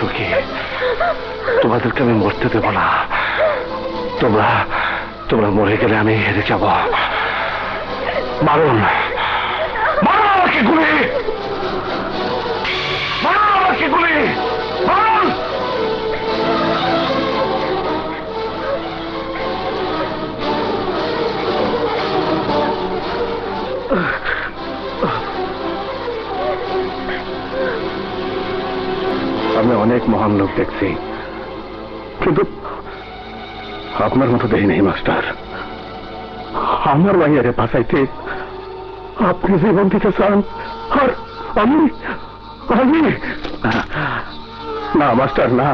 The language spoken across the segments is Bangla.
সুখী, তোমাদেরকে আমি মরতে দেব না। তোমরা তোমরা মরে গেলে আমি হেরে যাব। মারুন, মারুন আমাকে গুলি, মারুন আমাকে গুলি, মারুন। আমি অনেক মহান লোক দেখছি, কিন্তু আপনার মতো দেখি নেই মাস্টার। আমার ভাইয়ারে বাঁচাইতে আপনি জীবন দিতে চান, আর আমি আমি না মাস্টার, না,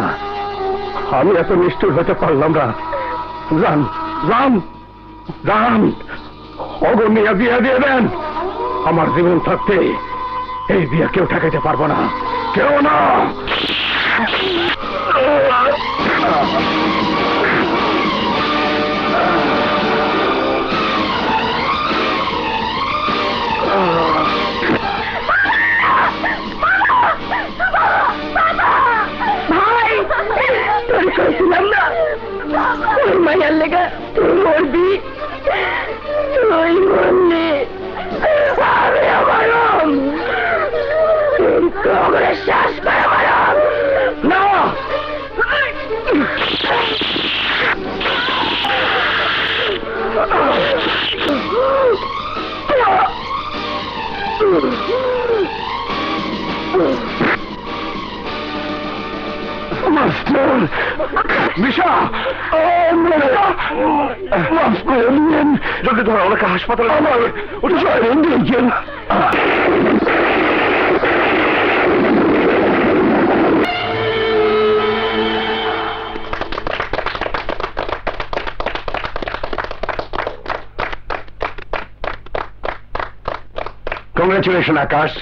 আমি এত নিষ্ঠুর হতে পারলাম না। যান যান যান, অগণিয়া বিয়া দিয়ে দেন। আমার জীবন থাকতে এই বিয়া কেউ ঠেকাইতে পারবো না, কেউ না। ভাই, তোর কইছিলাম না তোর মায়ের লেগে তুই মরবি, তুই মরলি, আমি আমারম, কিন্তু আমার শ্বাস করে আমারম না। মাস্টার, মিশা, মাফ করে দিন। যদি ধরো ওনাকে হাসপাতালে আমার ওটা দিয়েছেন। কংগ্রেচুলেশন আকাশ,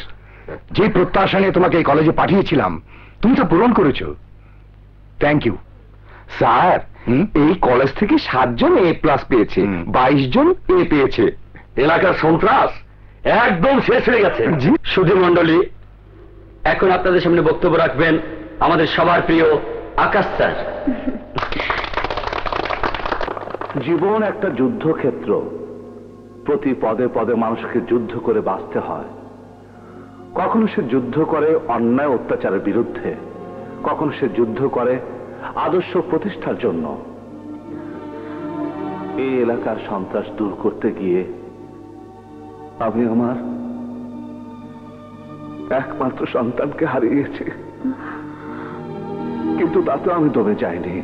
যে প্রত্যাশা নিয়ে তোমাকে এই কলেজে পাঠিয়েছিলাম তুমি তো পূরণ করেছো। Thank you sir. এই কলেজ থেকে 7 জন A+ পেয়েছে, 22 জন A পেয়েছে। এলাকার সন্ত্রাস একদম শেষ হয়ে গেছে। সুধী মণ্ডলী, এখন আপনাদের সামনে বক্তব্য রাখবেন আমাদের সবার প্রিয় আকাশ স্যার। জীবন একটা যুদ্ধক্ষেত্র, প্রতি পদে পদে মানুষকে যুদ্ধ করে বাঁচতে হয়। কখনো সে যুদ্ধ করে অন্যায় অত্যাচারের বিরুদ্ধে, কখনো সে যুদ্ধ করে আদর্শ প্রতিষ্ঠার জন্য। এই এলাকার সন্ত্রাস দূর করতে গিয়ে আমি আমার একমাত্র সন্তানকে হারিয়েছি, কিন্তু তাতে আমি দমে যাইনি।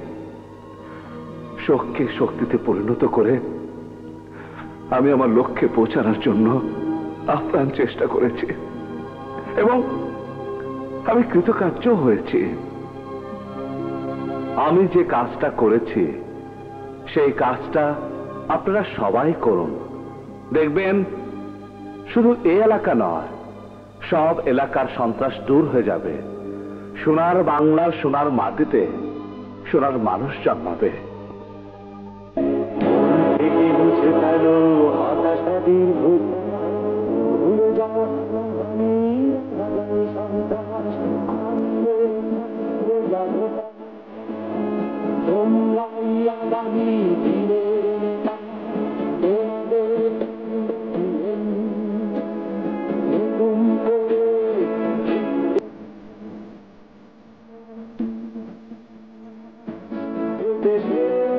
শোককে শক্তিতে পরিণত করে আমি আমার লক্ষ্যে পৌঁছানোর জন্য আপ্রাণ চেষ্টা করেছি এবং আমি কৃতকার্য হয়েছি। আমি যে কাজটা করেছি সেই কাজটা আপনারা সবাই করুন, দেখবেন শুধু এই এলাকা নয়, সব এলাকার সন্ত্রাস দূর হয়ে যাবে। সোনার বাংলার সোনার মাটিতে সোনার মানুষ জন্মাবে। দেশের